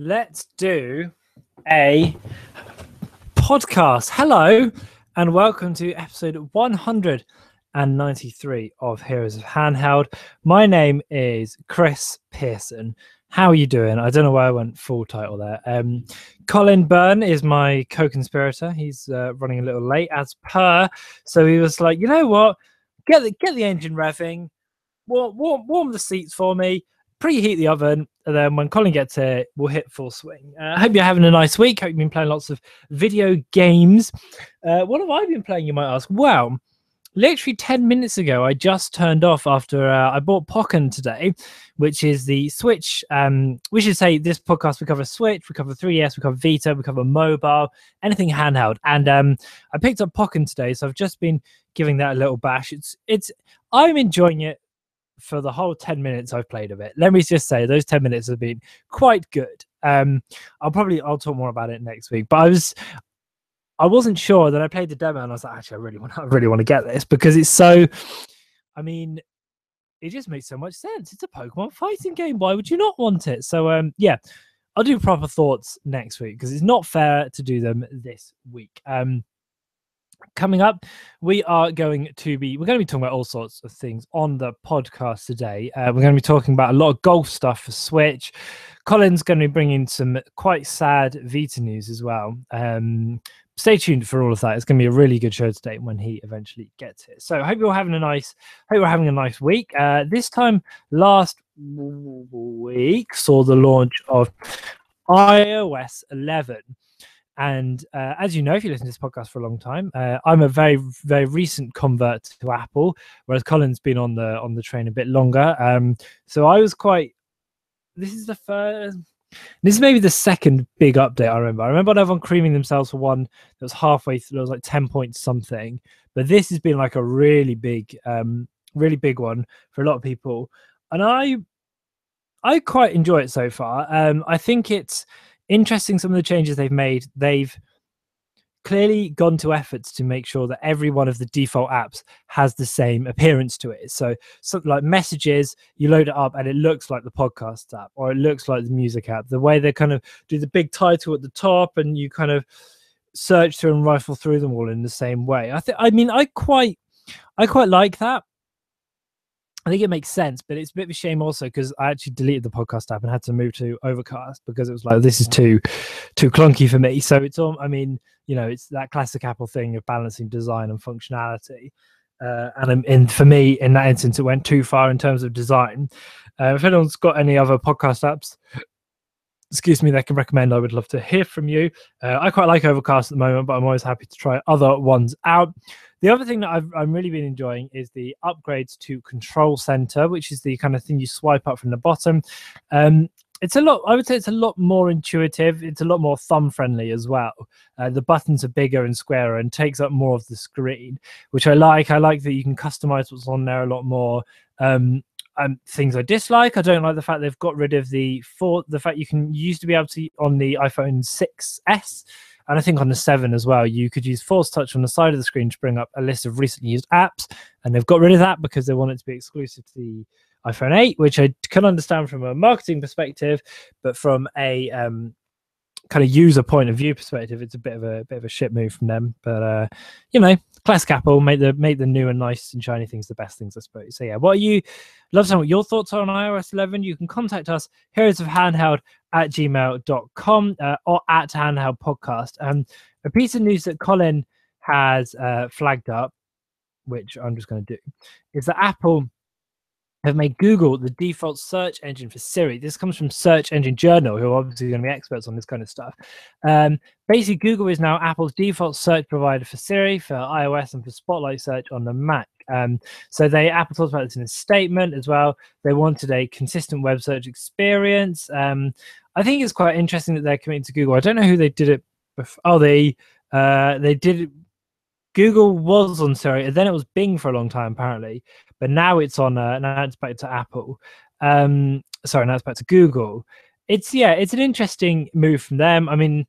Let's do a podcast. Hello, and welcome to episode 193 of Heroes of Handheld. My name is Chris Pearson. How are you doing? I don't know why I went full title there. Colin Byrne is my co-conspirator. He's running a little late as per. So he was like, you know what? Get the engine revving. Warm the seats for me. Preheat the oven, and then when Colin gets here, we'll hit full swing. I hope you're having a nice week. Hope you've been playing lots of video games. What have I been playing, you might ask? Well, literally 10 minutes ago, I just turned off after I bought Pokken today, which is the Switch. We should say this podcast, we cover Switch, we cover 3DS, we cover Vita, we cover mobile, anything handheld. And I picked up Pokken today, so I've just been giving that a little bash. I'm enjoying it. For the whole 10 minutes I've played of it, let me just say those 10 minutes have been quite good. I'll talk more about it next week, but I wasn't sure. Then I played the demo and I was like, actually, I really want to get this because it's so. I mean, it just makes so much sense. It's a Pokemon fighting game. Why would you not want it? So yeah, I'll do proper thoughts next week because it's not fair to do them this week. Coming up, we're going to be talking about all sorts of things on the podcast today. We're going to be talking about a lot of golf stuff for Switch. Colin's going to be bringing some quite sad Vita news as well. Stay tuned for all of that. It's going to be a really good show today when he eventually gets here. So I hope you're having a nice week. This time last week saw the launch of iOS 11. And as you know, if you listen to this podcast for a long time, I'm a very, very recent convert to Apple, whereas Colin's been on the train a bit longer. So I was quite. This is maybe the second big update I remember. I remember everyone creaming themselves for one that was halfway through. It was like 10 points something, but this has been like a really big one for a lot of people, and I quite enjoy it so far. I think it's interesting some of the changes they've made. They've clearly gone to efforts to make sure that every one of the default apps has the same appearance to it. So something like messages, you load it up and it looks like the podcast app or it looks like the music app. The way they kind of do the big title at the top and you kind of search through and rifle through them all in the same way. I quite like that. I think it makes sense, but it's a bit of a shame also because I actually deleted the podcast app and had to move to Overcast because it was like, this is too clunky for me. So it's all, it's that classic Apple thing of balancing design and functionality. And for me, in that instance, it went too far in terms of design. If anyone's got any other podcast apps, excuse me, they can recommend, I would love to hear from you. I quite like Overcast at the moment, but I'm always happy to try other ones out. The other thing that I'm really been enjoying is the upgrades to Control Center, which is the kind of thing you swipe up from the bottom. It's a lot more intuitive. It's a lot more thumb friendly as well. The buttons are bigger and squarer and takes up more of the screen, which I like. I like that you can customize what's on there a lot more. Things I dislike. I don't like the fact they've got rid of the fact you used to be able to on the iPhone 6S. And I think on the 7 as well, you could use Force Touch on the side of the screen to bring up a list of recently used apps. And they've got rid of that because they want it to be exclusive to the iPhone 8, which I can understand from a marketing perspective, but from a kind of user point of view perspective, it's a bit of a shit move from them. But classic Apple, make the new and nice and shiny things the best things, I suppose. So yeah, love to know what your thoughts are on iOS 11. You can contact us, heroesofhandheld@gmail.com or at handheld podcast. A piece of news that Colin has flagged up, which I'm just going to do, is that Apple have made Google the default search engine for Siri. This comes from Search Engine Journal, who are obviously going to be experts on this kind of stuff. Basically, Google is now Apple's default search provider for Siri, for iOS, and for Spotlight search on the Mac. So Apple talks about this in a statement as well. They wanted a consistent web search experience. I think it's quite interesting that they're committing to Google. I don't know who they did it before. Oh, they did it. Google was on Siri, and then it was Bing for a long time, apparently. But now it's on. Now it's back to Apple. Now it's back to Google. It's an interesting move from them. I mean,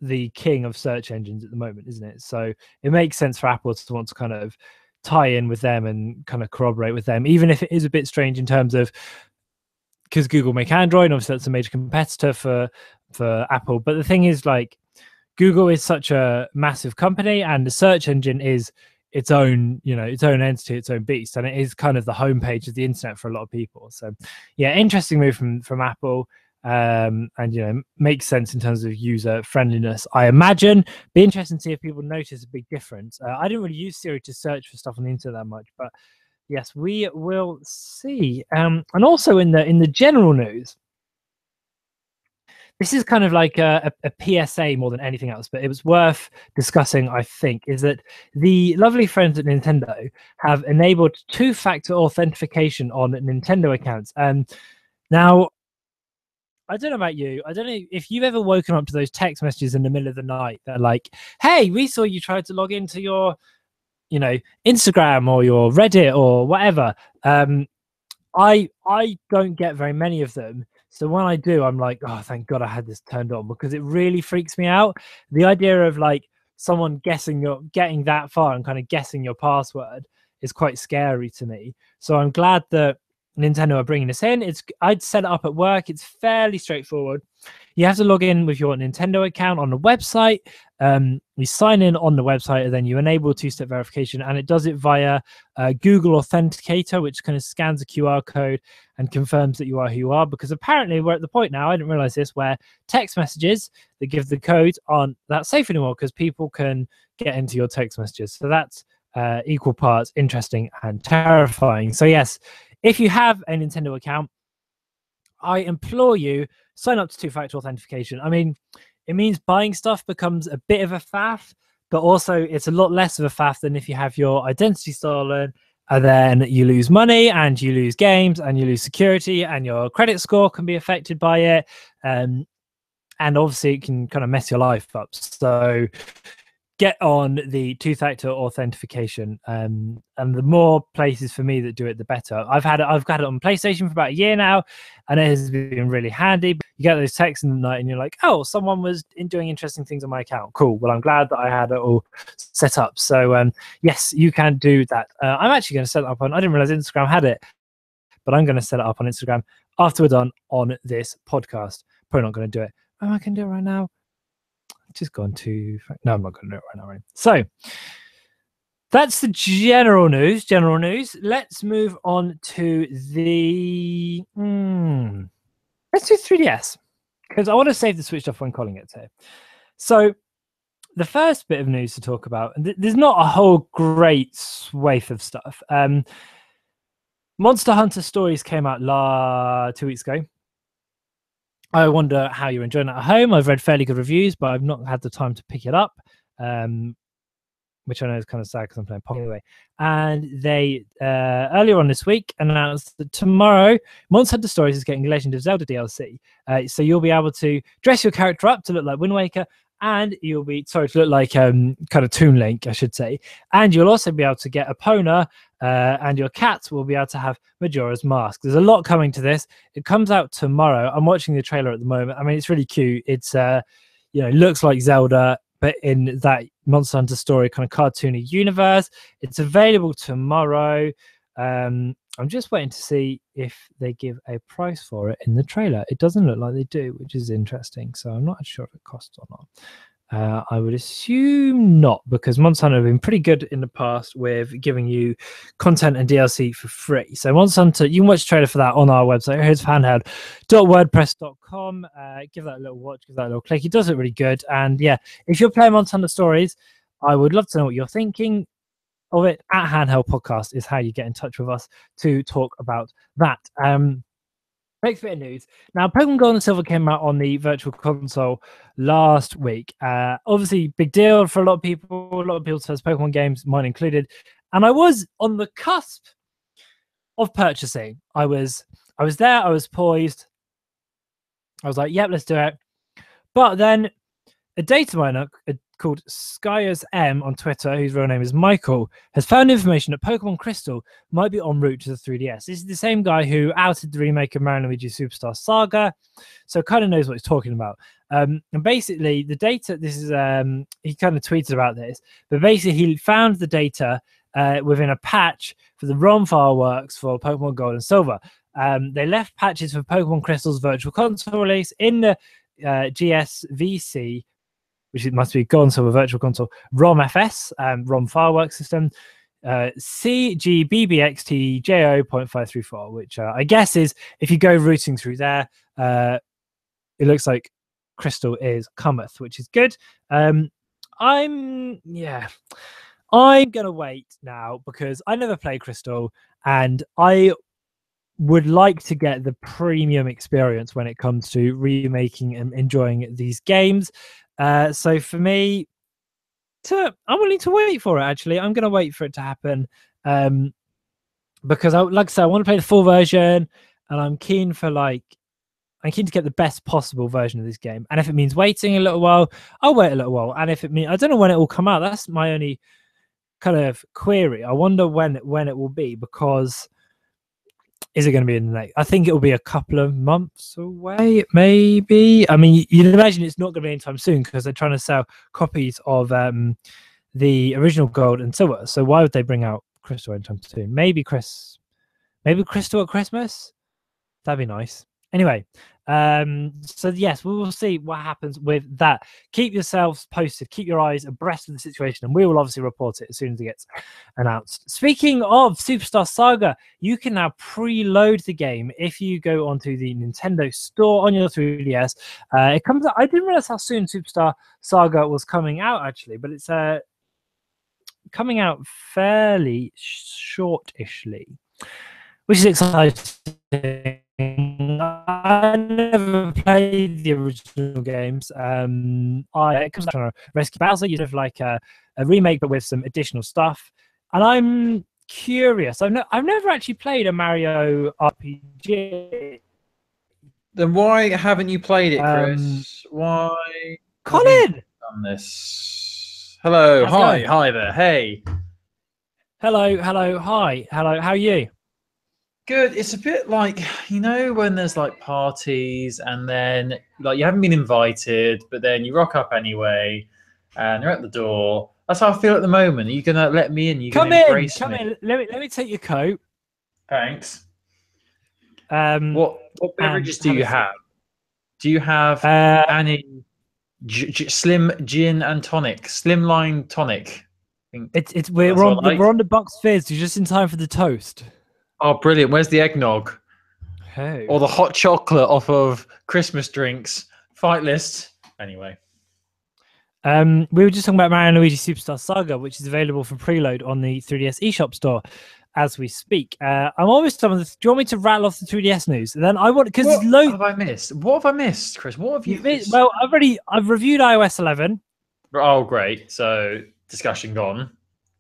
the king of search engines at the moment, isn't it? So it makes sense for Apple to want to kind of tie in with them and kind of corroborate with them, even if it is a bit strange in terms of because Google make Android. Obviously, that's a major competitor for Apple. But the thing is, like, Google is such a massive company, and the search engine is its own, its own entity, its own beast, and it is kind of the homepage of the internet for a lot of people. So, yeah, interesting move from Apple, and makes sense in terms of user friendliness. I imagine. Be interesting to see if people notice a big difference. I didn't really use Siri to search for stuff on the internet that much, but yes, we will see. And also in the general news, this is kind of like a PSA more than anything else, but it was worth discussing, I think, is that the lovely friends at Nintendo have enabled two-factor authentication on Nintendo accounts. Now, I don't know about you. I don't know if you've ever woken up to those text messages in the middle of the night that are like, hey, we saw you tried to log into your, Instagram or your Reddit or whatever. I don't get very many of them. So when I do, I'm like, oh, thank God I had this turned on, because it really freaks me out. The idea of like someone getting that far and kind of guessing your password is quite scary to me. So I'm glad that Nintendo are bringing this in. I'd set it up at work. It's fairly straightforward. You have to log in with your Nintendo account on the website. You sign in on the website, and then you enable two-step verification, and it does it via Google Authenticator, which kind of scans a QR code and confirms that you are who you are. Because apparently we're at the point now, I didn't realize this, where text messages that give the code aren't that safe anymore, because people can get into your text messages. So that's equal parts interesting and terrifying. So yes, if you have a Nintendo account, I implore you, sign up to two-factor authentication. I mean, it means buying stuff becomes a bit of a faff, but also it's a lot less of a faff than if you have your identity stolen, and then you lose money and you lose games and you lose security, and your credit score can be affected by it. And obviously it can kind of mess your life up. So get on the two-factor authentication, and the more places for me that do it, the better. I've had it on PlayStation for about a year now, and it has been really handy. You get those texts in the night and you're like, oh, someone was doing interesting things on my account. Cool. Well, I'm glad that I had it all set up. So yes, you can do that. I'm actually going to set it up on, I didn't realize Instagram had it, but I'm going to set it up on Instagram after we're done on this podcast. Probably not going to do it. Oh, I can do it right now. Just gone to no, I'm not going to do it right now. Right? So that's the general news. Let's move on to the let's do 3DS, because I want to save the Switch off when Colin gets here. So the first bit of news to talk about, there's not a whole great swathe of stuff. Monster Hunter Stories came out 2 weeks ago. I wonder how you're enjoying it at home. I've read fairly good reviews, but I've not had the time to pick it up, which I know is kind of sad because I'm playing Pong anyway. And they, earlier on this week, announced that tomorrow, Monster Hunter Stories is getting Legend of Zelda DLC. So you'll be able to dress your character up to look like Wind Waker, and you'll be, to look like kind of Toon Link, I should say. And you'll also be able to get Epona, and your cat will be able to have Majora's Mask. There's a lot coming to this. It comes out tomorrow. I'm watching the trailer at the moment. I mean, it's really cute. It's, looks like Zelda, but in that Monster Hunter Story kind of cartoony universe. It's available tomorrow. I'm just waiting to see if they give a price for it in the trailer. It doesn't look like they do, which is interesting. So I'm not sure if it costs or not. I would assume not, because Monster Hunter have been pretty good in the past with giving you content and DLC for free. So Monster Hunter, you can watch the trailer for that on our website. Here's handheld.wordpress.com. Give that a little watch, give that a little click. It does look really good. And yeah, if you're playing Monster Hunter Stories, I would love to know what you're thinking of it. At Handheld Podcast is how you get in touch with us to talk about that. Next bit of news. Now, Pokemon Gold and Silver came out on the Virtual Console last week. Obviously, big deal for a lot of people. A lot of people's first Pokemon games, mine included. And I was on the cusp of purchasing. I was there. I was poised. I was like, "Yep, let's do it." But then a data miner called Skyers M on Twitter, whose real name is Michael, has found information that Pokemon Crystal might be en route to the 3DS. This is the same guy who outed the remake of Mario & Luigi Superstar Saga, so kind of knows what he's talking about. And basically, the data, this is, he kind of tweeted about this, but basically he found the data within a patch for the ROM file works for Pokemon Gold and Silver. They left patches for Pokemon Crystal's Virtual Console release in the GSVC, which it must be console, a virtual console, ROM FS, ROM fireworks system, CGBBXTJO.534, which I guess is, if you go routing through there, it looks like Crystal is cometh, which is good. I'm gonna wait now because I never played Crystal and I would like to get the premium experience when it comes to remaking and enjoying these games. So for me, I'm willing to wait for it. Actually, I'm going to wait for it to happen because, like I said, I want to play the full version, and I'm keen to get the best possible version of this game. And if it means waiting a little while, I'll wait a little while. And if it means I don't know when it will come out, that's my only kind of query. I wonder when it will be, because is it going to be in the next? I think it will be a couple of months away, maybe. I mean, you'd imagine it's not going to be anytime soon because they're trying to sell copies of the original Gold and Silver. So why would they bring out Crystal anytime soon? Maybe Crystal at Christmas. That'd be nice. Anyway, so yes, we will see what happens with that. Keep yourselves posted, keep your eyes abreast of the situation, and we will obviously report it as soon as it gets announced. Speaking of Superstar Saga, you can now preload the game if you go onto the Nintendo store on your 3DS. It comes out, I didn't realize how soon Superstar Saga was coming out, actually, but it's coming out fairly shortishly, which is exciting. I never played the original games. It comes out on Rescue Bowser, you have like a remake, but with some additional stuff. And I'm curious. I've never actually played a Mario RPG. Then why haven't you played it, Chris? Why? Colin! Done this. Hello. Hi there. Hey. Hello. Hi. Hello. How are you? Good. It's a bit like, when there's like parties and then like you haven't been invited, but then you rock up anyway and you're at the door. That's how I feel at the moment. Are you gonna let me in? Come in. Let me take your coat. Thanks. What beverages do you have? Do you have any slim gin and tonic, slimline tonic? We're on the box fizz. You're just in time for the toast. Oh, brilliant. Where's the eggnog? Hey. Or the hot chocolate off of Christmas drinks. Fight list. Anyway. We were just talking about Mario & Luigi Superstar Saga, which is available for preload on the 3DS eShop store as we speak. I'm almost done with this. Do you want me to rattle off the 3DS news? And then I want, because what have I missed? What have I missed, Chris? What have you missed? Well, I've reviewed iOS 11. Oh, great. So discussion gone.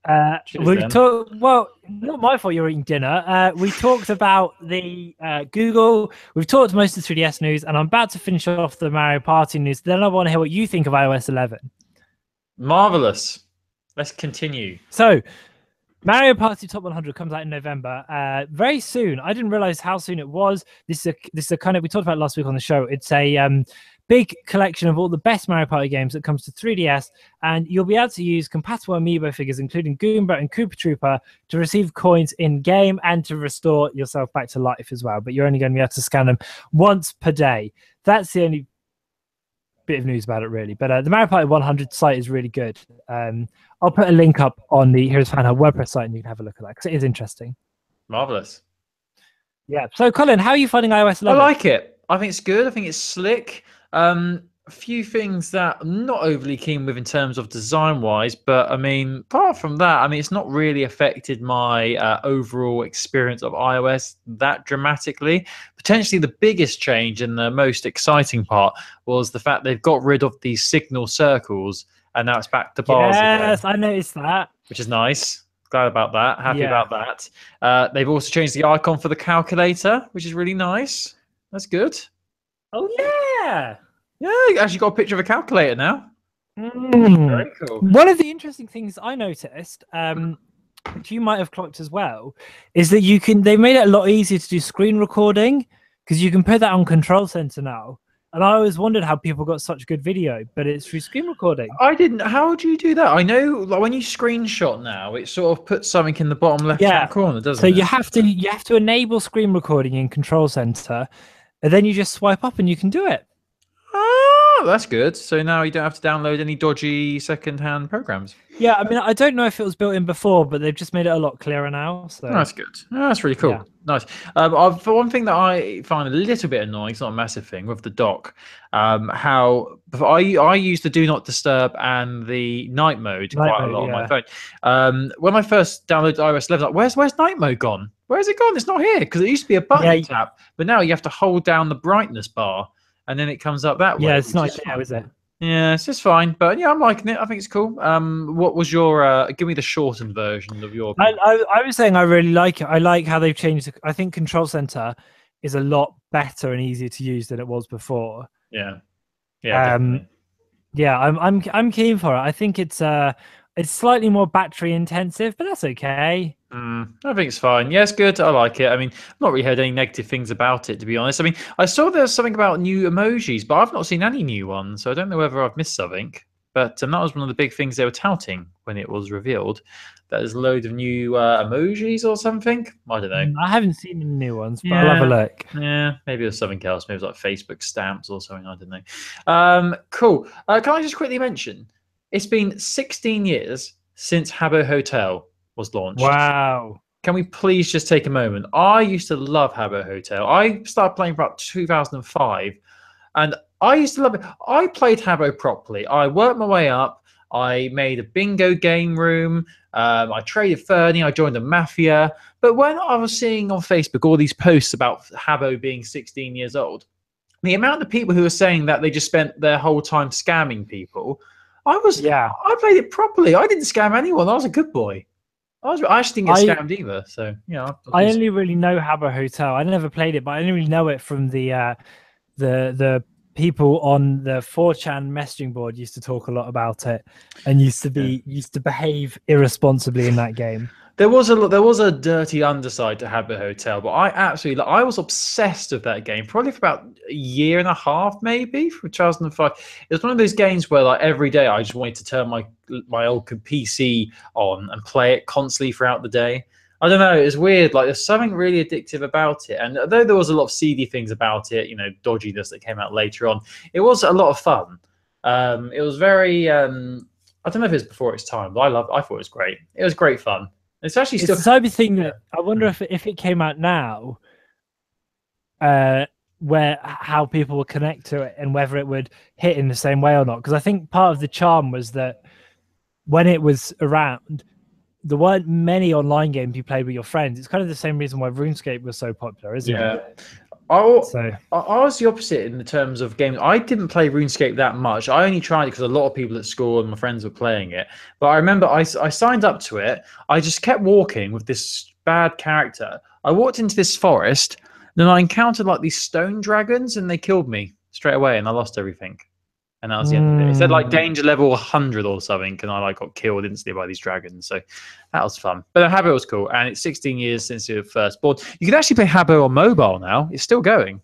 Well, not my fault you're eating dinner. We talked about the Google. We've talked most of the 3DS news, and I'm about to finish off the Mario Party news. Then I want to hear what you think of iOS 11. Marvelous. Let's continue. So, Mario Party Top 100 comes out in November, very soon. I didn't realize how soon it was. This is a kind of, we talked about it last week on the show. It's a big collection of all the best Mario Party games that comes to 3DS, and you'll be able to use compatible amiibo figures, including Goomba and Koopa Troopa, to receive coins in-game and to restore yourself back to life as well. But you're only going to be able to scan them once per day. That's the only bit of news about it, really. But the Mario Party 100 site is really good. I'll put a link up on the Heroes Fan Hub WordPress site, and you can have a look at that because it is interesting. Marvelous. Yeah. So, Colin, how are you finding iOS 11? I like it. I think it's good. I think it's slick. A few things that I'm not overly keen with in terms of design-wise, but I mean, apart from that, I mean, it's not really affected my overall experience of iOS that dramatically. Potentially the biggest change and the most exciting part was the fact they've got rid of these signal circles, and now it's back to bars again. Yes, I noticed that. Which is nice. Glad about that. Happy about that. They've also changed the icon for the calculator, which is really nice. That's good. Oh, yeah. Yeah, you actually got a picture of a calculator now. Very cool. One of the interesting things I noticed, which you might have clocked as well, is that they made it a lot easier to do screen recording because you can put that on Control Center now. And I always wondered how people got such good video, but it's through screen recording. I didn't. How do you do that? I know, like when you screenshot now, it sort of puts something in the bottom left-hand Yeah. corner, So doesn't it? you have to enable screen recording in Control Center, and then you just swipe up and you can do it. Oh, that's good. So now you don't have to download any dodgy second-hand programs. Yeah, I mean, I don't know if it was built in before, but they've just made it a lot clearer now. Oh, So that's good. Oh, that's really yeah, cool. Nice. For one thing that I find a little bit annoying, it's not a massive thing with the dock. How I use the do not disturb and the night mode night quite a mode. lot on my Yeah, phone. When I first downloaded iOS 11, like where's night mode gone? Where's it gone? It's not here because it used to be a button yeah, you tap, but now you have to hold down the brightness bar and then it comes up that yeah. way, It's which not is now, fine. is it? Yeah, it's just fine. But yeah, I'm liking it. I think it's cool. What was your give me the shortened version of your opinion? I was saying I really like it. I like how they've changed. I think Control Center is a lot better and easier to use than it was before. Yeah. Yeah, Um, definitely. yeah, I'm keen for it. I think it's slightly more battery intensive, but that's okay. I think it's fine. Yeah, it's good. I like it. I mean, I've not really heard any negative things about it, to be honest. I mean, I saw there's something about new emojis, but I've not seen any new ones, so I don't know whether I've missed something. But that was one of the big things they were touting when it was revealed. That there's a load of new emojis or something. I don't know. I haven't seen any new ones, but I'll have a Yeah, look. yeah. Maybe there's something else. Maybe it's like Facebook stamps or something. I don't know. Cool. Can I just quickly mention? It's been 16 years since Habbo Hotel was launched. Wow. Can we please just take a moment? I used to love Habbo Hotel. I started playing about 2005, and I used to love it. I played Habbo properly. I worked my way up. I made a bingo game room. I traded Fernie. I joined the mafia. But when I was seeing on Facebook all these posts about Habbo being 16 years old, the amount of people who were saying that they just spent their whole time scamming people, Yeah. I played it properly. I didn't scam anyone. I was a good boy. I actually didn't get I scammed either. So yeah, I only really know Habbo Hotel. I never played it, but I only really know it from the people on the 4chan messaging board used to talk a lot about it and used to behave irresponsibly in that game. there was a dirty underside to Habit Hotel, but I was obsessed with that game probably for about a year and a half, maybe from 2005. It was one of those games where like every day I just wanted to turn my old PC on and play it constantly throughout the day. I don't know. It's weird. Like there's something really addictive about it. And although there was a lot of seedy things about it, dodginess that came out later on, it was a lot of fun. It was very. I don't know if it's before its time, but I thought it was great. It was great fun. It's actually It's still. the type of thing that I wonder if it came out now, where how people would connect to it and whether it would hit in the same way or not. Because I think part of the charm was that when it was around, there weren't many online games you played with your friends. It's kind of the same reason why RuneScape was so popular, isn't it? So I was the opposite in the terms of games. I didn't play RuneScape that much. I only tried it because a lot of people at school and my friends were playing it. But I remember I signed up to it. I just kept walking with this bad character. I walked into this forest, then I encountered like these stone dragons, and they killed me straight away, and I lost everything. And that was the end of it. It said like danger level 100 or something, and I like got killed instantly by these dragons. So that was fun. But Habbo was cool, and it's 16 years since it was first born. You can actually play Habbo on mobile now. It's still going.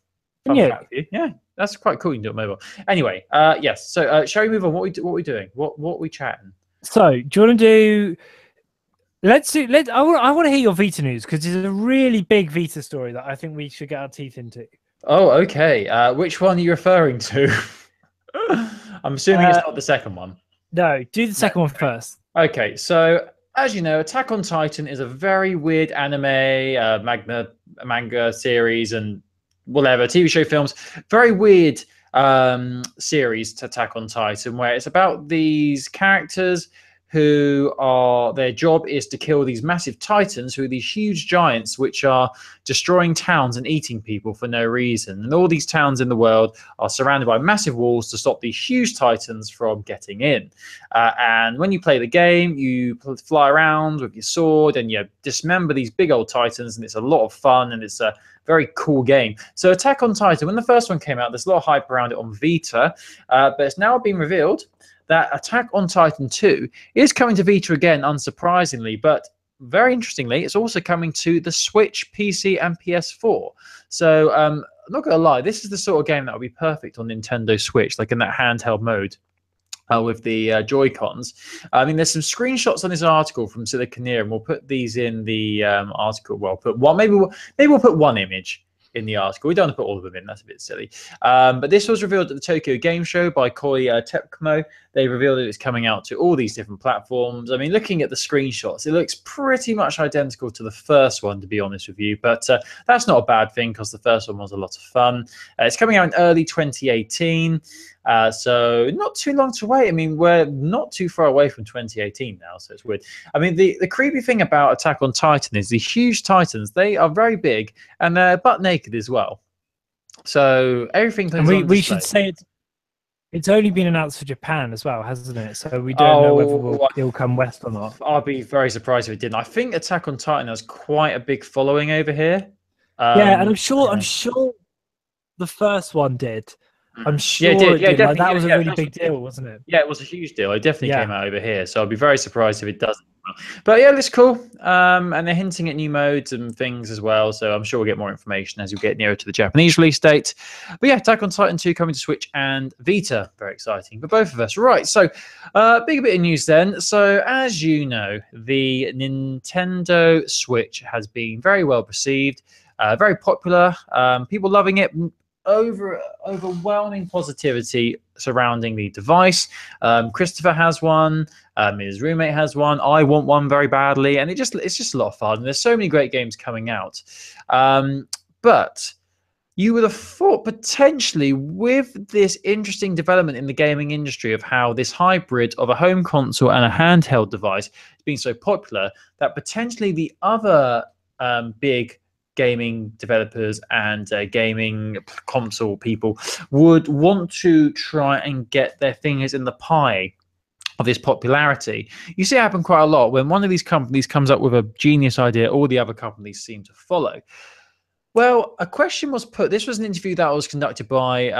Fun fact for you. Yeah, that's quite cool. You can do it on mobile. Anyway, yes. So shall we move on? What we doing? What we chatting? So do you want to do? I want to hear your Vita news because it's a really big Vita story that I think we should get our teeth into. Oh, okay. Which one are you referring to? I'm assuming it's not the second one. No, do the second one first. Okay, so as you know, Attack on Titan is a very weird anime, manga series, and whatever TV show, films. Very weird series to Attack on Titan, where it's about these characters who are their job is to kill these massive titans, who are these huge giants which are destroying towns and eating people for no reason. And all these towns in the world are surrounded by massive walls to stop these huge titans from getting in. And when you play the game, you fly around with your sword and you dismember these big old titans, and it's a lot of fun, and it's a very cool game. So Attack on Titan, when the first one came out, there's a lot of hype around it on Vita, but it's now been revealed that Attack on Titan 2 is coming to Vita again, unsurprisingly, but very interestingly, it's also coming to the Switch, PC, and PS4. So not gonna lie, this is the sort of game that would be perfect on Nintendo Switch, like in that handheld mode. With the Joy-Cons. I mean, there's some screenshots on this article from Siliconeer, and we'll put these in the article. Well, put one. Maybe we'll put one image in the article. We don't want to put all of them in. That's a bit silly. But this was revealed at the Tokyo Game Show by Koi Tepkomo. They revealed that it's coming out to all these different platforms. I mean, looking at the screenshots, it looks pretty much identical to the first one, to be honest with you. But that's not a bad thing because the first one was a lot of fun. It's coming out in early 2018. So not too long to wait. I mean, we're not too far away from 2018 now, so it's weird. I mean, the creepy thing about Attack on Titan is the huge titans, they are very big and they're butt naked as well. So everything and we should say it's only been announced for Japan as well, hasn't it? So we don't know whether it'll come west or not. I'll be very surprised if it didn't. I think Attack on Titan has quite a big following over here. Yeah, and I'm sure the first one did. I'm sure it did. Like, that was a really big deal, wasn't it? Yeah, it was a huge deal. It definitely came out over here. So I'd be very surprised if it doesn't. But yeah, it's cool. And they're hinting at new modes and things as well. So I'm sure we'll get more information as we get nearer to the Japanese release date. But yeah, Attack on Titan 2 coming to Switch and Vita. Very exciting for both of us. Right. So big bit of news then. So as you know, the Nintendo Switch has been very well received, very popular. People loving it. Overwhelming positivity surrounding the device. Christopher has one. His roommate has one. I want one very badly, and it's just a lot of fun. There's so many great games coming out, but you would have thought potentially with this interesting development in the gaming industry of how this hybrid of a home console and a handheld device has been so popular, that potentially the other big gaming developers and gaming console people would want to try and get their fingers in the pie of this popularity. You see it happen quite a lot. When one of these companies comes up with a genius idea, all the other companies seem to follow. Well, a question was put. This was an interview that was conducted by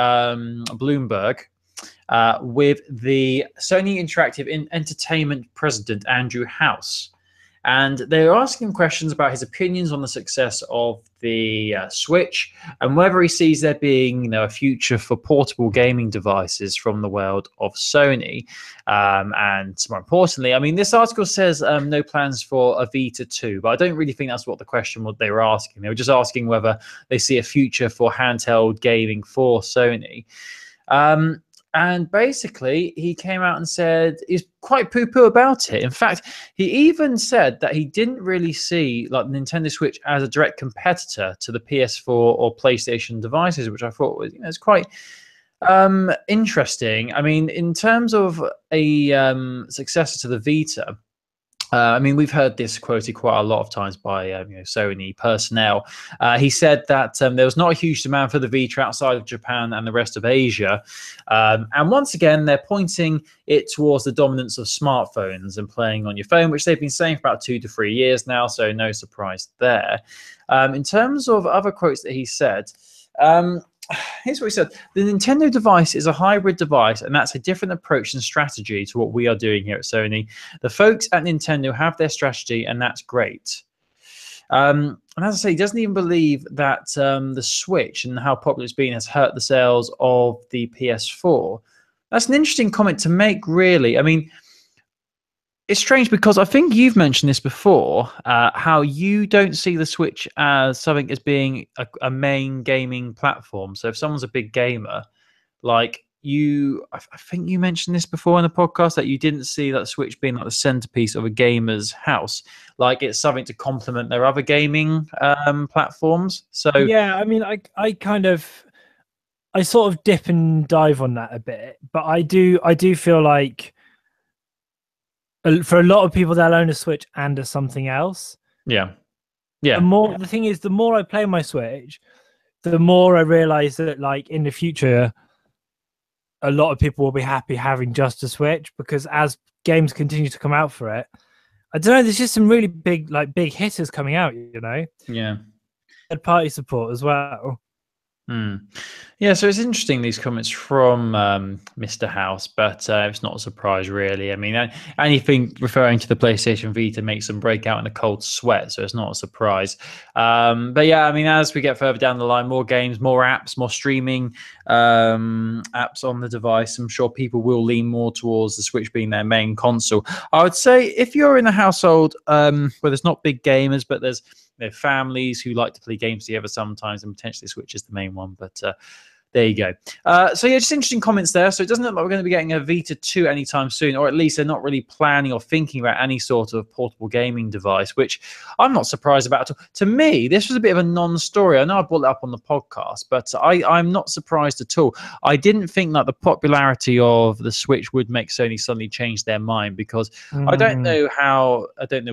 Bloomberg with the Sony Interactive Entertainment president, Andrew House. And they were asking questions about his opinions on the success of the Switch and whether he sees there being, a future for portable gaming devices from the world of Sony. And more importantly, I mean, this article says no plans for a Vita 2, but I don't really think that's what they were asking. They were just asking whether they see a future for handheld gaming for Sony. And basically, he came out and said he's quite poo-poo about it. In fact, he even said that he didn't really see like Nintendo Switch as a direct competitor to the PS4 or PlayStation devices, which I thought was it's quite interesting. I mean, in terms of a successor to the Vita, I mean, we've heard this quoted quite a lot of times by Sony personnel. He said that there was not a huge demand for the Vita outside of Japan and the rest of Asia. And once again, they're pointing it towards the dominance of smartphones and playing on your phone, which they've been saying for about 2 to 3 years now, so no surprise there. In terms of other quotes that he said, here's what he said. The Nintendo device is a hybrid device, and that's a different approach and strategy to what we are doing here at Sony. The folks at Nintendo have their strategy, and that's great. And as I say, he doesn't even believe that the Switch and how popular it's been has hurt the sales of the PS4. That's an interesting comment to make, really. I mean, it's strange because I think you've mentioned this before, how you don't see the Switch as something as being a main gaming platform. So if someone's a big gamer, like I think you mentioned this before in the podcast, that you didn't see that Switch being like the centerpiece of a gamer's house. Like it's something to complement their other gaming platforms. So yeah, I mean, I sort of dip and dive on that a bit, but I do feel like, for a lot of people, they'll own a Switch and a something else. Yeah. The thing is, the more I play my Switch, the more I realize that, like, in the future, a lot of people will be happy having just a Switch, because as games continue to come out for it, I don't know, there's just some really big hitters coming out, Yeah. Third party support as well. Mm. Yeah, so it's interesting, these comments from Mr. House, but it's not a surprise, really. I mean, anything referring to the PlayStation Vita makes them break out in a cold sweat, so it's not a surprise. But yeah, I mean, as we get further down the line, more games, more apps, more streaming apps on the device, I'm sure people will lean more towards the Switch being their main console. I would say if you're in a household where there's not big gamers, but there's families who like to play games together sometimes, and potentially Switch is the main one. But there you go. So yeah, just interesting comments there. So it doesn't look like we're going to be getting a Vita 2 anytime soon, or at least they're not really planning or thinking about any sort of portable gaming device, which I'm not surprised about at all. To me, this was a bit of a non-story. I know I brought it up on the podcast, but I'm not surprised at all. I didn't think that the popularity of the Switch would make Sony suddenly change their mind, because I don't know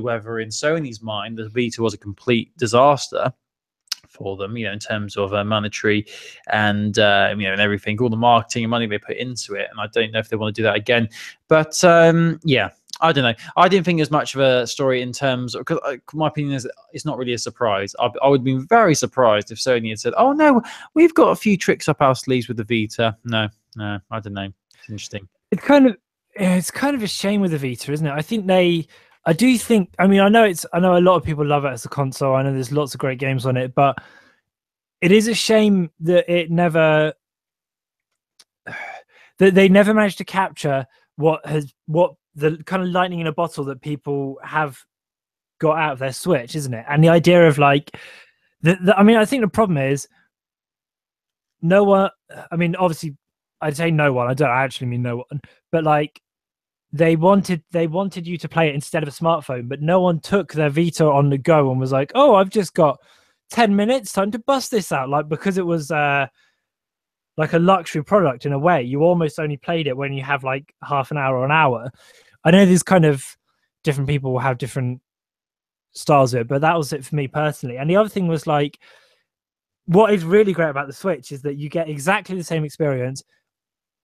whether in Sony's mind the Vita was a complete disaster for them, in terms of monetary and and everything, all the marketing and money they put into it. And I don't know if they want to do that again. But yeah, I don't know. I didn't think as much of a story in terms of, because my opinion is it's not really a surprise. I would be very surprised if Sony had said, "Oh no, we've got a few tricks up our sleeves with the Vita." No, I don't know. It's interesting. It's kind of a shame with the Vita, isn't it? I do think. I mean, I know a lot of people love it as a console. I know there's lots of great games on it, but it is a shame that they never managed to capture what the kind of lightning in a bottle that people have got out of their Switch, isn't it? And the idea of like, I mean, I think the problem is no one. I mean, obviously, I'd say no one. I don't actually mean no one, but like, they wanted you to play it instead of a smartphone, but no one took their Vita on the go and was like, "Oh, I've just got 10 minutes, time to bust this out." Like, because it was like a luxury product in a way. You almost only played it when you have like half an hour or an hour. I know there's kind of different people will have different styles of it, but that was it for me personally. And the other thing was like, what is really great about the Switch is that you get exactly the same experience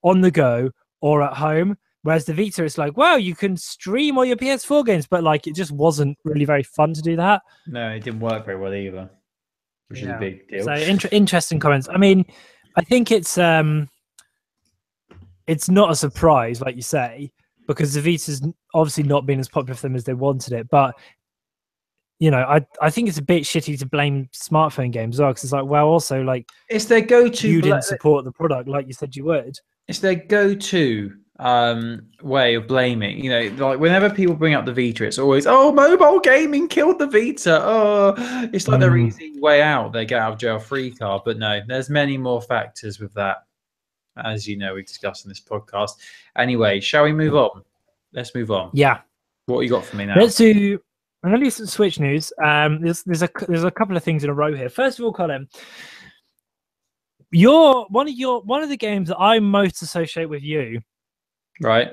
on the go or at home. Whereas the Vita, it's like, wow, you can stream all your PS4 games, but like it just wasn't really very fun to do that. No, it didn't work very well either, which is a big deal. So interesting comments. I mean, I think it's not a surprise, like you say, because the Vita's obviously not been as popular for them as they wanted it. But I think it's a bit shitty to blame smartphone games as well, because it's like, well, also like it's their go-to. You didn't support the product like you said you would. It's their go-to way of blaming. Like whenever people bring up the Vita, it's always, "Oh, mobile gaming killed the Vita." Oh, it's like their easy way out, their get out of jail free card. But no, there's many more factors with that, as you know, we discussed in this podcast. Anyway, shall we move on? Let's move on. Yeah. What you got for me now? Let's do. I'm going to do some Switch news. There's a couple of things in a row here. First of all, Colin, one of the games that I most associate with you, right?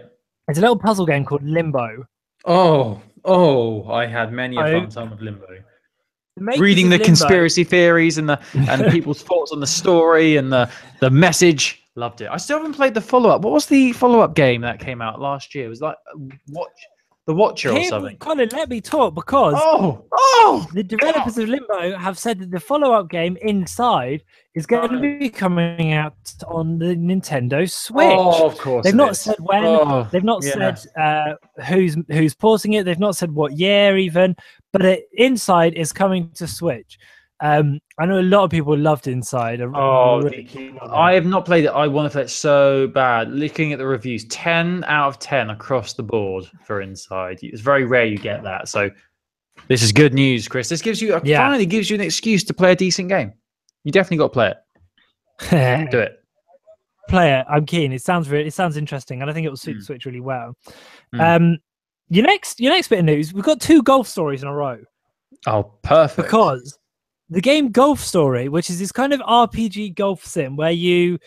It's a little puzzle game called Limbo. Oh! I had many a fun time with Limbo. Reading the conspiracy theories and people's thoughts on the story and the message. Loved it. I still haven't played the follow-up. What was the follow-up game that came out last year? It was like The Watcher or something. Colin, let me talk, because the developers of Limbo have said that the follow-up game Inside is going to be coming out on the Nintendo Switch. Oh, of course. They've not said when. They've not said who's pausing it. They've not said what year even. But Inside is coming to Switch. I know a lot of people loved Inside. I have not played it. I want to play it so bad. Looking at the reviews, 10 out of 10 across the board for Inside. It's very rare you get that. So this is good news, Chris. This gives you finally gives you an excuse to play a decent game. You definitely got to play it. Do it. Play it. I'm keen. It sounds interesting, and I think it will suit Switch really well. Your next bit of news. We've got 2 golf stories in a row. Oh, perfect. Because the game Golf Story, which is this kind of RPG golf sim where you,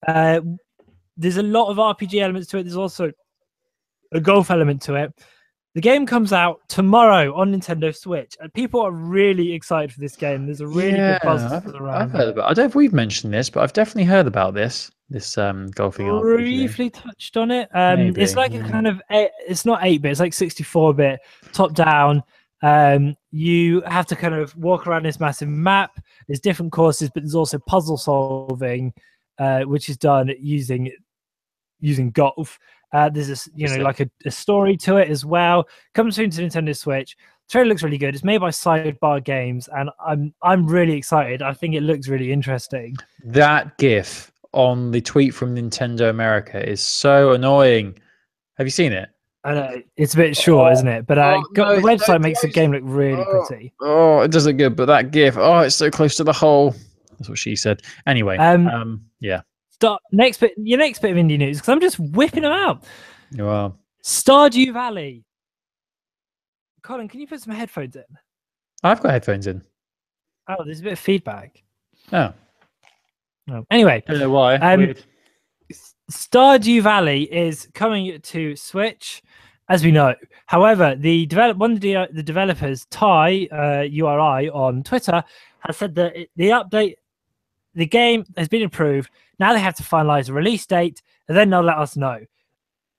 there's a lot of RPG elements to it. There's also a golf element to it. The game comes out tomorrow on Nintendo Switch, and people are really excited for this game. There's a really good buzz around. I've heard about. I don't know if we've mentioned this, but I've definitely heard about this golfing RPG. Briefly touched on it. It's like a kind of it's not 8-bit. It's like 64-bit, top down. You have to kind of walk around this massive map. There's different courses, but there's also puzzle solving, which is done using golf. There's this, like a story to it as well. Comes soon to Nintendo Switch. Trailer looks really good. It's made by Sidebar Games, and I'm really excited. I think it looks really interesting. That GIF on the tweet from Nintendo America is so annoying. Have you seen it? I know it's a bit short, isn't it? But the website makes the game look really pretty. Oh, it does look good, but that GIF, it's so close to the hole. That's what she said. Anyway, yeah. Your next bit of indie news, because I'm just whipping them out. You are. Stardew Valley. Colin, can you put some headphones in? I've got headphones in. Oh, there's a bit of feedback. Oh. Anyway. I don't know why. Weird. Stardew Valley is coming to Switch, as we know. However, one of the developers, Ty URI on Twitter, has said that the game has been approved. Now they have to finalize a release date, and then they'll let us know.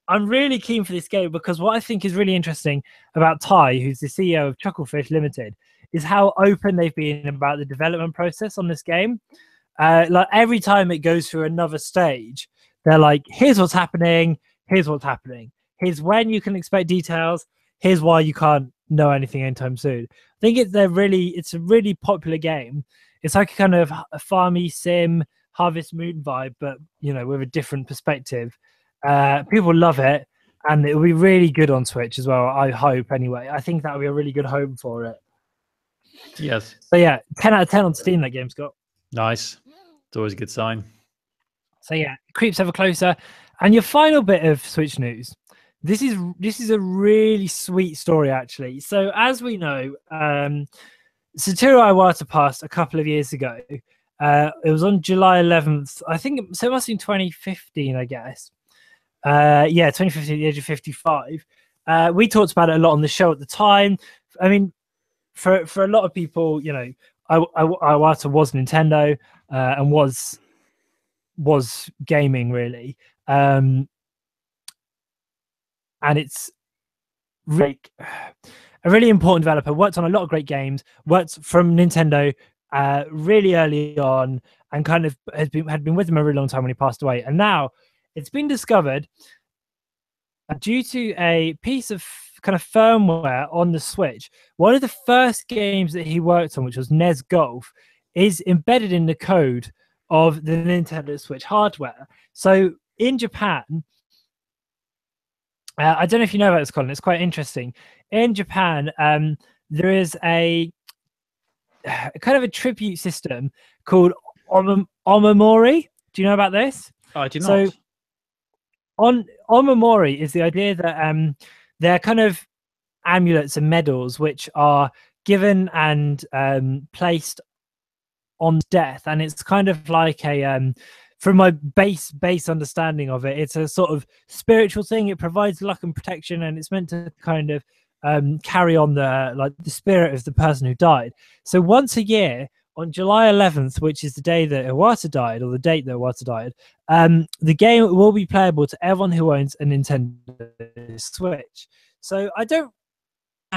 I'm really keen for this game because what I think is really interesting about Ty, who's the CEO of Chucklefish Limited, is how open they've been about the development process on this game. Like every time it goes through another stage, they're like, here's what's happening, here's what's happening, here's when you can expect details, here's why you can't know anything anytime soon. I think it's a really popular game. It's like a kind of a farmy sim, Harvest Moon vibe, but with a different perspective. People love it, and it'll be really good on Switch as well, I hope. Anyway, I think that'll be a really good home for it. Yes. So yeah, 10 out of 10 on Steam, that game's got. Nice. It's always a good sign. So yeah, creeps ever closer. And your final bit of Switch news. This is a really sweet story, actually. So as we know, Satoru Iwata passed a couple of years ago. It was on July 11th, I think. So it must have been 2015, I guess. 2015, at the age of 55. We talked about it a lot on the show at the time. I mean, for a lot of people, Iwata was Nintendo and was gaming really, and it's really a really important developer. Worked on a lot of great games. Worked from Nintendo really early on, and kind of had been with them a really long time when he passed away. And now it's been discovered due to a piece of kind of firmware on the Switch. One of the first games that he worked on, which was NES Golf, is embedded in the code of the Nintendo Switch hardware. So in Japan, I don't know if you know about this, Colin, it's quite interesting. In Japan, there is a kind of a tribute system called Omamori. Do you know about this? I do not. So Omamori is the idea that they're kind of amulets and medals which are given and placed on death, and it's kind of like a from my base understanding of it, it's a sort of spiritual thing. It provides luck and protection, and it's meant to kind of carry on the spirit of the person who died. So once a year, on July 11th, which is the day that Iwata died, or the date that Iwata died, the game will be playable to everyone who owns a Nintendo Switch. So I don't know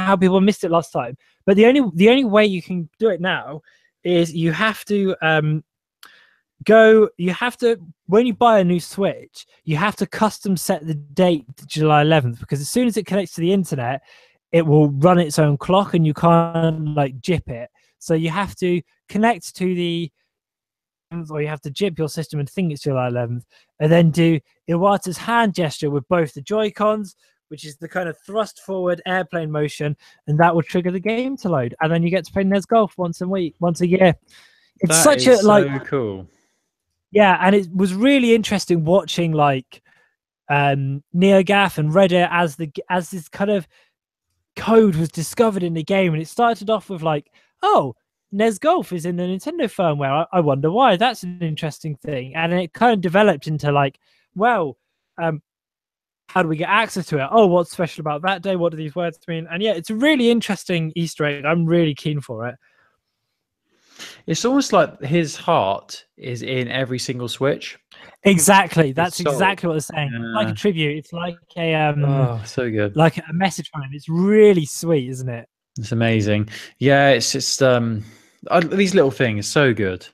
how people missed it last time, but the only way you can do it now is you have to when you buy a new Switch, you have to custom set the date to July 11th, because as soon as it connects to the internet, it will run its own clock and you can't jip it. So you have to connect to the, or you have to jip your system and think it's July 11th, and then do Iwata's hand gesture with both the Joy-Cons, which is the kind of thrust forward airplane motion, and that will trigger the game to load. And then you get to play NES Golf once a year. It's that is so cool. Yeah, and it was really interesting watching NeoGAF and Reddit as this kind of code was discovered in the game, and it started off with NES Golf is in the Nintendo firmware. I wonder why. That's an interesting thing. And it kind of developed into how do we get access to it? Oh, what's special about that day? What do these words mean? And yeah, it's a really interesting Easter egg. I'm really keen for it. It's almost like his heart is in every single Switch. Exactly. That's exactly what they're saying. Like a tribute. It's like a so good. Like a message from him. It's really sweet, isn't it? It's amazing. Yeah, it's just these little things, so good.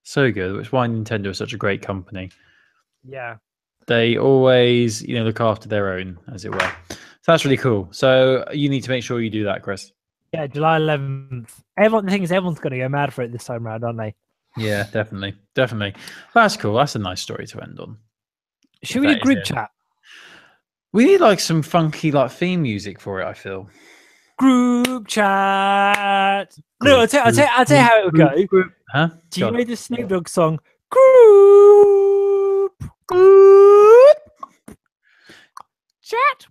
So good, which is why Nintendo is such a great company. Yeah. They always, look after their own, as it were. So that's really cool. So you need to make sure you do that, Chris. Yeah, July 11th. The thing is, everyone's going to go mad for it this time around, aren't they? Yeah, definitely. Definitely. That's cool. That's a nice story to end on. Should we do group chat? We need like some funky like theme music for it, I feel. Group chat. No, I'll tell you how it would go. Huh? Do you know the Snoop Dogg song? Group chat.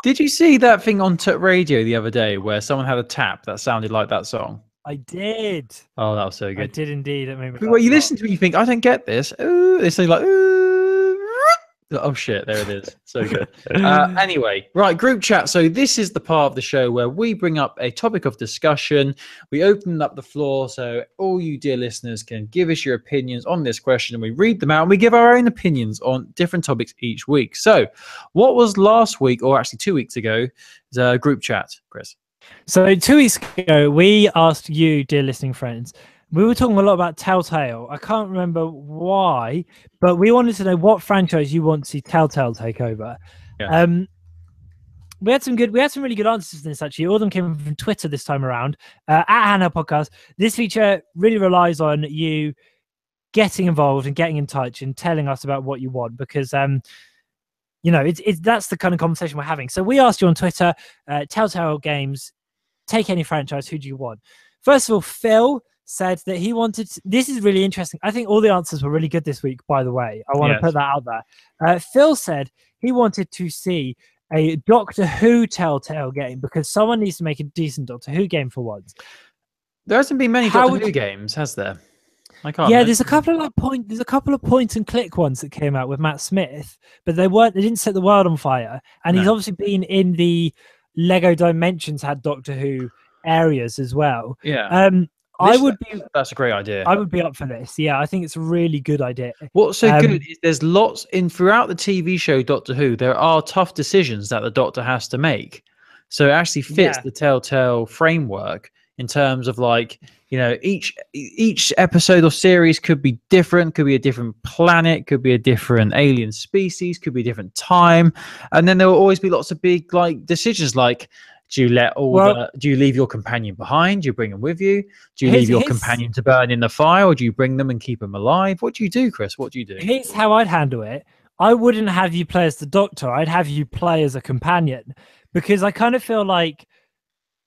Did you see that thing on radio the other day where someone had a tap that sounded like that song? I did. Oh, that was so good. I did indeed. It made me well, you listen to it, you think, I don't get this. Ooh, they say like, ooh. Oh shit, there it is. So good. Anyway, right, group chat. So this is the part of the show where we bring up a topic of discussion. We open up the floor so all you dear listeners can give us your opinions on this question, and we read them out and we give our own opinions on different topics each week. So what was last week, or actually 2 weeks ago, the group chat, Chris? So 2 weeks ago, we asked you, dear listening friends, we were talking a lot about Telltale. I can't remember why, but we wanted to know what franchise you want to see Telltale take over. Yeah. We had some really good answers to this actually. All of them came from Twitter this time around. At Handheld Podcast. This feature really relies on you getting involved and getting in touch and telling us about what you want, because it's that's the kind of conversation we're having. So we asked you on Twitter, Telltale Games, take any franchise, who do you want? First of all, Phil said that he wanted this is really interesting. I think all the answers were really good this week, by the way. I want to put that out there. Phil said he wanted to see a Doctor Who Telltale game because someone needs to make a decent Doctor Who game for once. There hasn't been many Doctor Who games, has there? I can't. Yeah, there's a couple of point and click ones that came out with Matt Smith, but they didn't set the world on fire. And he's obviously been in the Lego Dimensions had Doctor Who areas as well. Yeah. That's a great idea. I would be up for this. Yeah, I think it's a really good idea. What's so good is there's lots throughout the TV show Doctor Who, there are tough decisions that the Doctor has to make. So it actually fits the Telltale framework in terms of like, each episode or series could be different, could be a different planet, could be a different alien species, could be a different time. And then there will always be lots of big like decisions like, do you leave your companion behind? Do you bring them with you? Do you leave your companion to burn in the fire, or do you bring them and keep them alive? What do you do, Chris? What do you do? Here's how I'd handle it. I wouldn't have you play as the Doctor. I'd have you play as a companion, because I kind of feel like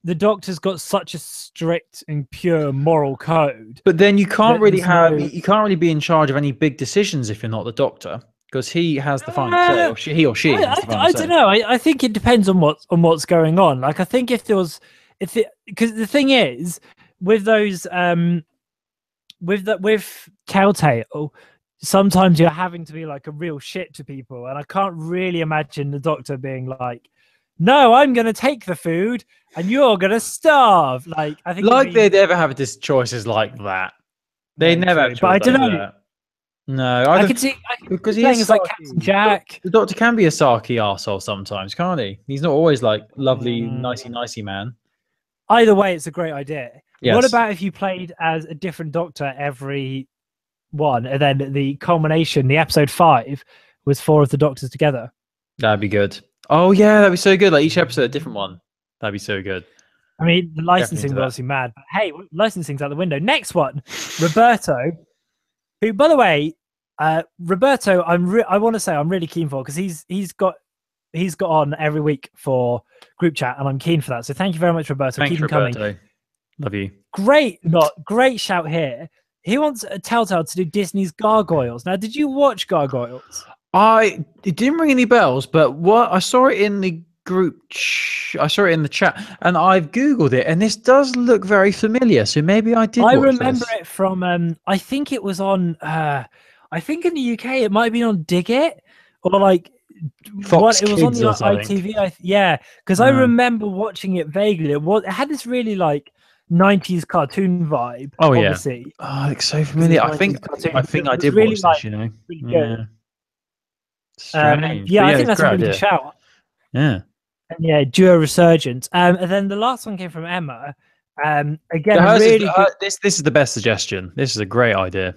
the Doctor's got such a strict and pure moral code. But then you can't really be in charge of any big decisions if you're not the Doctor. Because he has the final say, or he or she. I don't know. I think it depends on what's going on. Like, I think because the thing is with those with Telltale, sometimes you're having to be like a real shit to people, and I can't really imagine the Doctor being like, "No, I'm going to take the food, and you're going to starve." Like, I think they'd ever have choices like that. They never have. But I don't know. That. No, I can see because he's like Captain Jack. The Doctor can be a sarky arsehole sometimes, can't he? He's not always like lovely, nicey man. Either way, it's a great idea. Yes. What about if you played as a different Doctor every one, and then the culmination, the episode 5, was 4 of the Doctors together? That'd be good. Oh yeah, that'd be so good. Like each episode a different one. That'd be so good. I mean, the licensing was obviously mad, but hey, licensing's out the window. Next one, Roberto, who, by the way, Roberto, I want to say I'm really keen for, because he's got on every week for group chat, and I'm keen for that. So thank you very much, Roberto. Thanks, Keep Roberto. Coming. Love you. Great shout here. He wants a Telltale to do Disney's Gargoyles. Now, did you watch Gargoyles? It didn't ring any bells, but I saw it in the group. I saw it in the chat, and I've Googled it, and this does look very familiar. So maybe I did. I remember it from. I think it was on. I think in the UK it might have been on Dig It, or like Fox it was Kids on the or something. ITV. Because I remember watching it vaguely. It had this really like 90s cartoon vibe. Oh obviously. Yeah. Oh, it's so familiar. I think I did really watch this. Really good. Strange. I think that's a really good shout. Yeah. And yeah, Duo Resurgence. And then the last one came from Emma. So Again, hers is really good. this is the best suggestion. This is a great idea.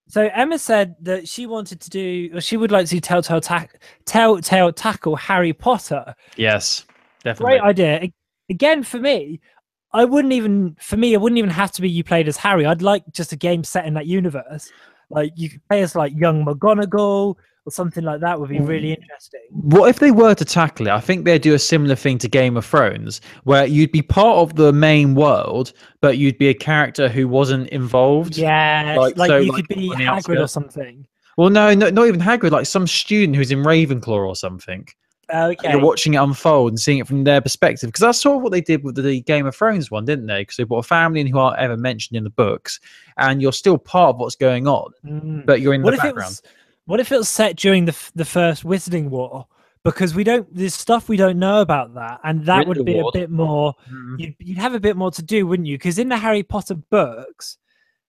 So Emma said that she wanted to do, or she would like to do Telltale tackle Harry Potter. Yes, Great definitely. idea. Again, for me, it wouldn't even have to be you played as Harry. I'd like just a game set in that universe. Like you could play as like young McGonagall or something like that would be really interesting. What if they were to tackle it? I think they'd do a similar thing to Game of Thrones, where you'd be part of the main world, but you'd be a character who wasn't involved. Yes, Like like so, you like could be on the Hagrid or outskirts. something. Well, no, no, not even Hagrid. Like some student who's in Ravenclaw or something. You're Okay. watching it unfold and seeing it from their perspective, because that's sort of what they did with the Game of Thrones one, didn't they? Because they brought a family in who aren't ever mentioned in the books, and you're still part of what's going on, Mm. but you're in the What if it background. was? What if it was set during the first Wizarding War? Because we don't. There's stuff we don't know about that, and that would be a Grindelwald. bit more. Mm. You'd have a bit more to do, wouldn't you? Because in the Harry Potter books,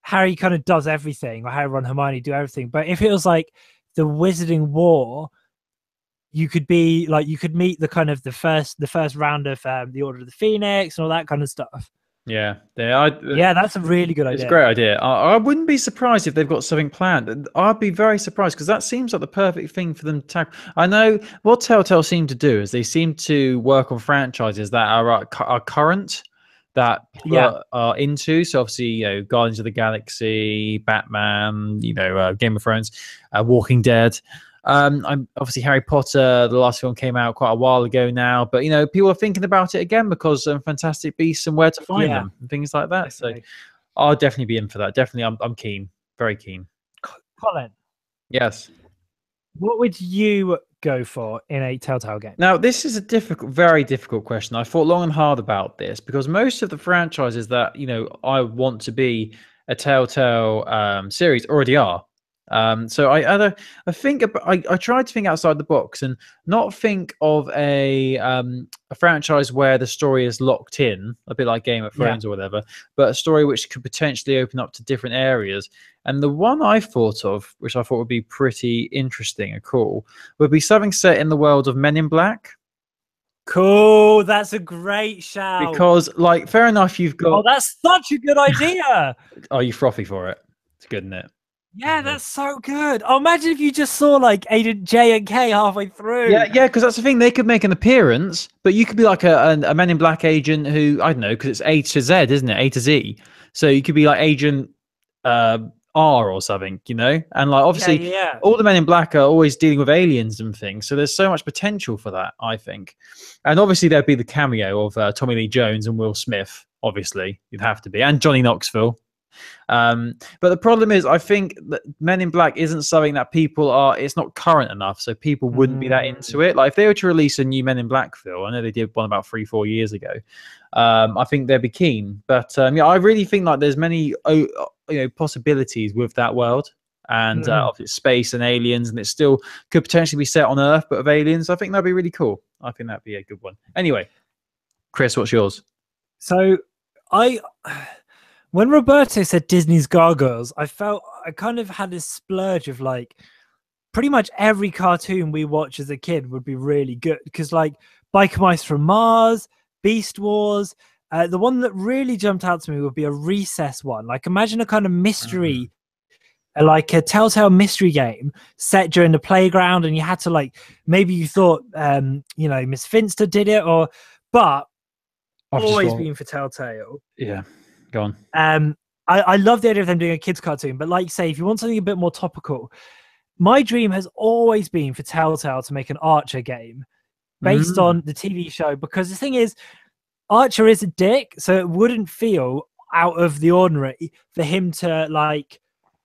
Harry kind of does everything, or Harry, Ron, Hermione do everything. But if it was like the Wizarding War, you could be like you could meet the kind of the first round of the Order of the Phoenix and all that kind of stuff. Yeah, Yeah, that's a really good it's a idea. great idea. I wouldn't be surprised if they've got something planned. I'd be very surprised because that seems like the perfect thing for them to tackle. I know what Telltale seem to do is they seem to work on franchises that are current, that people Yeah, are into. So obviously, Guardians of the Galaxy, Batman, Game of Thrones, Walking Dead. I'm obviously Harry Potter. The last film came out quite a while ago now, but people are thinking about it again because Fantastic Beasts and where to find yeah, them and things like that. So definitely. I'll definitely be in for that. Definitely, I'm keen, very keen. Colin, Yes. what would you go for in a Telltale game? Now, this is a very difficult question. I thought long and hard about this because most of the franchises that I want to be a Telltale series already are. So I think I tried to think outside the box and not think of a franchise where the story is locked in, a bit like Game of Yeah. Thrones or whatever, but a story which could potentially open up to different areas. And the one I thought of, which I thought would be pretty interesting and cool, would be something set in the world of Men in Black. Cool. That's a great shout. Because, like, fair enough, you've Oh, got. that's such a good idea. Are you frothy for it? It's good, isn't it? Yeah, that's so good. Oh, imagine if you just saw like Agent J and K halfway Yeah, through. yeah, because that's the thing. They could make an appearance, but you could be like a Men in Black agent who, I don't know, because it's A to Z, isn't it? A to Z. So you could be like Agent uh, R or something, And like, Yeah, obviously, yeah. all the Men in Black are always dealing with aliens and things. So there's so much potential for that, I think. And obviously, there'd be the cameo of Tommy Lee Jones and Will Smith. Obviously, you'd have to be, and Johnny Knoxville. But the problem is, I think that Men in Black isn't something that people are. It's not current enough, so people wouldn't be that into it. Like if they were to release a new Men in Black film, I know they did one about 3-4 years ago. I think they'd be keen. But yeah, I really think like there's many possibilities with that world. And obviously space and aliens, and it still could potentially be set on Earth, but of aliens. I think that'd be really cool. I think that'd be a good one. Anyway, Chris, what's yours? So I when Roberto said Disney's Gargoyles, I kind of had this splurge of like pretty much every cartoon we watch as a kid would be really good because like Biker Mice from Mars, Beast Wars. The one that really jumped out to me would be a Recess one. Like imagine a kind of mystery, like a Telltale mystery game set during the playground, and you had to like maybe you thought Miss Finster did it, but always been for Telltale. Yeah, go on. I love the idea of them doing a kids cartoon, but like say if you want something a bit more topical, my dream has always been for Telltale to make an Archer game based on the TV show, because the thing is Archer is a dick, so it wouldn't feel out of the ordinary for him to like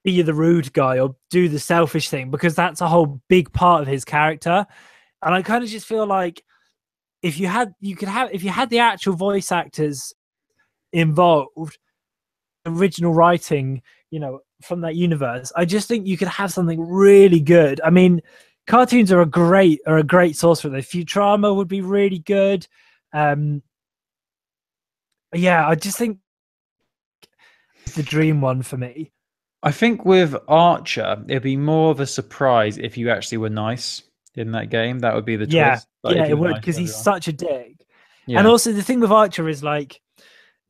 be the rude guy or do the selfish thing, because that's a whole big part of his character. And I kind of just feel like if you had the actual voice actors involved, original writing, from that universe, I just think you could have something really good. I mean, cartoons are a great source for it. Futurama would be really good. Yeah, I just think it's the dream one for me. I think with Archer, it'd be more of a surprise if you actually were nice. in that game. That would be the Yeah, twist. Like, yeah, if he it was would nice because to he's everyone. such a dick. And Yeah. also the thing with Archer is like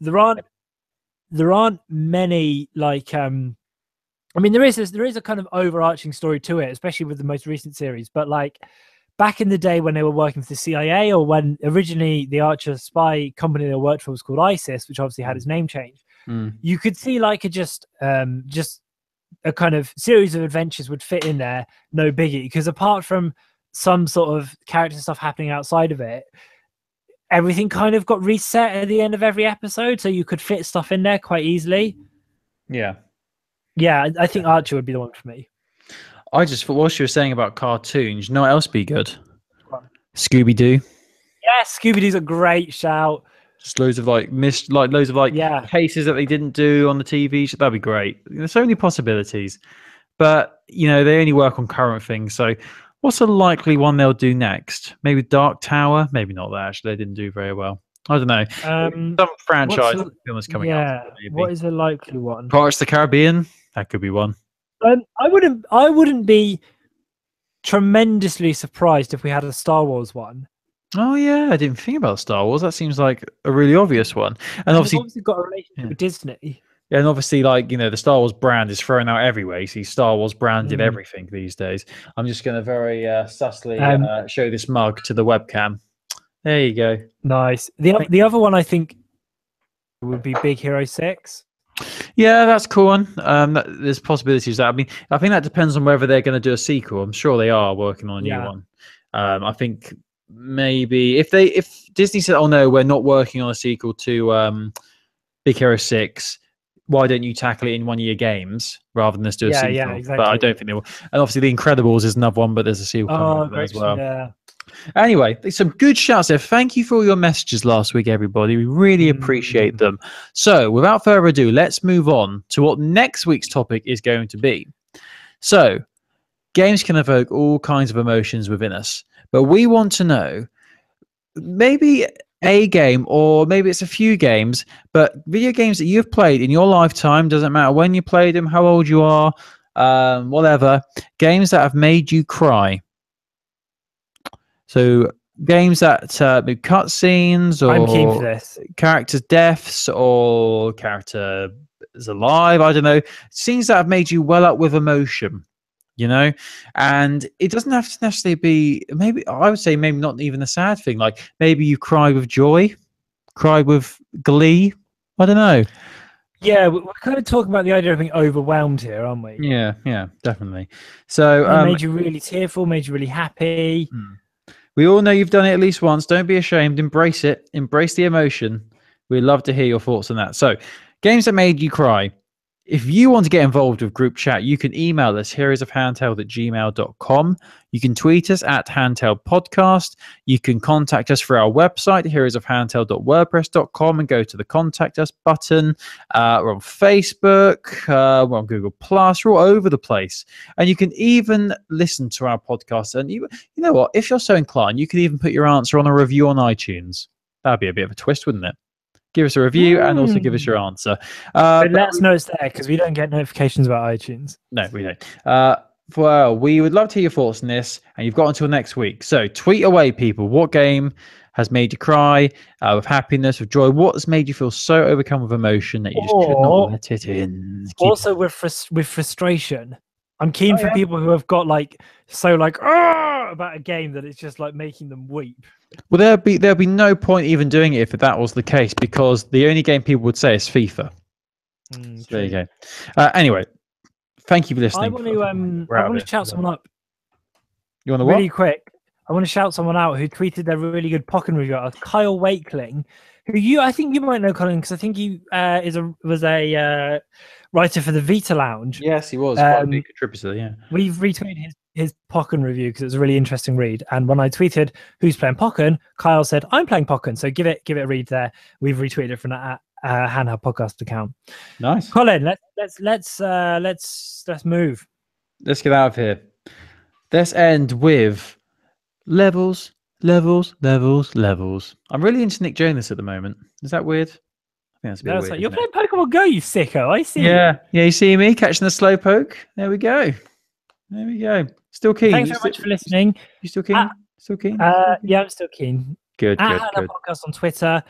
there aren't many like I mean there is a kind of overarching story to it, especially with the most recent series. But like back in the day when they were working for the CIA, or when originally the Archer spy company they worked for was called ISIS, which obviously had its name changed, you could see like just a kind of series of adventures would fit in there, no biggie. Because apart from some sort of character stuff happening outside of it, everything kind of got reset at the end of every episode, so you could fit stuff in there quite easily. Yeah. Yeah, I think Archer would be the one for me. I just thought, whilst you were saying about cartoons, you know what else be good? Scooby Doo. Yeah, Scooby Doo's a great shout. Just loads of like loads of like Yeah, cases that they didn't do on the TV. That'd be great. There's so many possibilities, but they only work on current things. So, what's a likely one they'll do next? Maybe Dark Tower. Maybe not that. Actually, they didn't do very well. I don't know. Some franchise film is coming out. Maybe. What is a likely one? Pirates of the Caribbean. That could be one. I wouldn't be tremendously surprised if we had a Star Wars one. Oh yeah, I didn't think about Star Wars. That seems like a really obvious one. And obviously got a relationship with Disney. Yeah, and obviously, like, the Star Wars brand is thrown out everywhere. You see Star Wars branded everything these days. I'm just going to very subtly show this mug to the webcam. There you go. Nice. The other one I think would be Big Hero 6. Yeah, that's cool one. There's possibilities that. I mean, I think that depends on whether they're going to do a sequel. I'm sure they are working on a new one. I think maybe if Disney said, "Oh no, we're not working on a sequel to Big Hero 6," why don't you tackle it in one of your games rather than just do a sequel? Yeah, exactly. But I don't think they will. And obviously, The Incredibles is another one, but there's a sequel coming as well. Yeah. Anyway, there's some good shouts there. Thank you for all your messages last week, everybody. We really appreciate them. So, without further ado, let's move on to what next week's topic is going to be. So, games can evoke all kinds of emotions within us, but we want to know maybe a game, or maybe it's a few games, but video games that you've played in your lifetime, doesn't matter when you played them, how old you are, whatever, games that have made you cry. So games that cutscenes, or I'm keen for this. Characters' deaths, or character is alive, I don't know, scenes that have made you well up with emotion. And it doesn't have to necessarily be, maybe I would say maybe not even a sad thing, like maybe you cry with joy, cry with glee, I don't know. Yeah, we're kind of talking about the idea of being overwhelmed here, aren't we? Yeah, definitely. So made you really tearful, made you really happy. We all know you've done it at least once. Don't be ashamed. Embrace it. Embrace the emotion. We'd love to hear your thoughts on that. So, games that made you cry. If you want to get involved with group chat, you can email us heroesofhandheld@gmail.com. You can tweet us at handheldpodcast. You can contact us through our website, heroesofhandheld.wordpress.com, and go to the contact us button. We're on Facebook, we're on Google+, we're all over the place. And you can even listen to our podcast. And you know what? If you're so inclined, you can even put your answer on a review on iTunes. That'd be a bit of a twist, wouldn't it? Give us a review and also give us your answer. But let us know it's there, because we don't get notifications about iTunes. No, we don't. Well, we would love to hear your thoughts on this, and you've got until next week. So tweet away, people. What game has made you cry with happiness, with joy? What has made you feel so overcome with emotion that you just could not let it in? Also, with frustration. I'm keen for people who have got about a game that it's just like making them weep. Well, there'll be no point even doing it if that was the case, because the only game people would say is FIFA. So there you go. Anyway, thank you for listening. I want to shout someone up. You want to really quick? I want to shout someone out who tweeted their really good Pokken review. Kyle Wakeling, who I think you might know, Colin, because I think he was a writer for the Vita Lounge. Yes, he was quite a big contributor. Yeah, we've retweeted his Pokken review because it was a really interesting read. And when I tweeted who's playing Pokken, Kyle said I'm playing Pokken. So give it a read there. We've retweeted it from that handheld podcast account. Nice, Colin. Let's move. Let's get out of here. Let's end with levels. I'm really into Nick Jonas at the moment. Is that weird? I think that's a bit weird. You're playing Pokemon Go, you sicko. I see. Yeah. You see me catching the Slowpoke. There we go. Still keen? Thanks very much for listening. You still keen? Still keen? Yeah, I'm still keen. Good. Handheld Podcast on Twitter,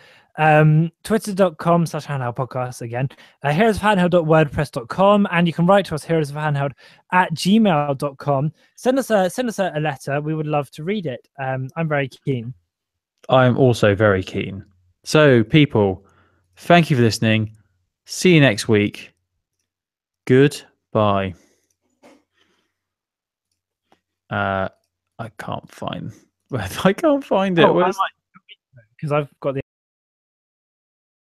twitter.com/handheldpodcast again. heroesofhandheld.wordpress.com, and you can write to us heroesofhandheld@gmail.com. Send us a letter. We would love to read it. I'm very keen. I'm also very keen. So, people, thank you for listening. See you next week. Goodbye. I can't find it. Because I've got the